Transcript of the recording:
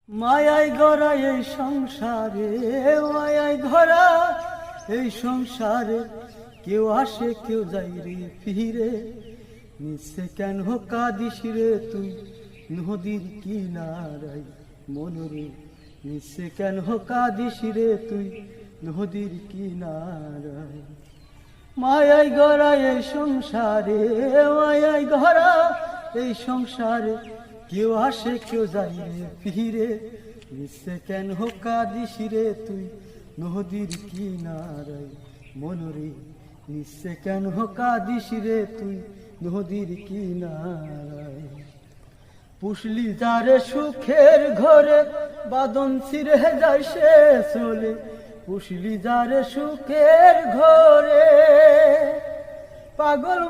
মায়ায় গড়া এই সংসারে, মায়ায় ধরা এই সংসারে, কেউ আসে কেউ যাই রে ফিরে। নিচ্ছে কেন কাঁদিস রে তুই নদীর কিনারায় মনরে, নিচ্ছে কেন কাঁদিস রে তুই নদীর কিনারায়। মায়ায় গড়া এই সংসারে, মায়ায় ধরা এই সংসারে, কেউ আসে কেউ যায় রে ফিরে। নিচ্ছে কেন কাঁদিস রে তুই নদীর কিনারায় মনরে, নিচ্ছে কেন কাঁদিস রে তুই নদীর কিনারায়। পুষলি যারে সুখের ঘরে, বাদন ছিঁড়ে যায় সে চলে। পুষলি যারে সুখের ঘরে, পাগল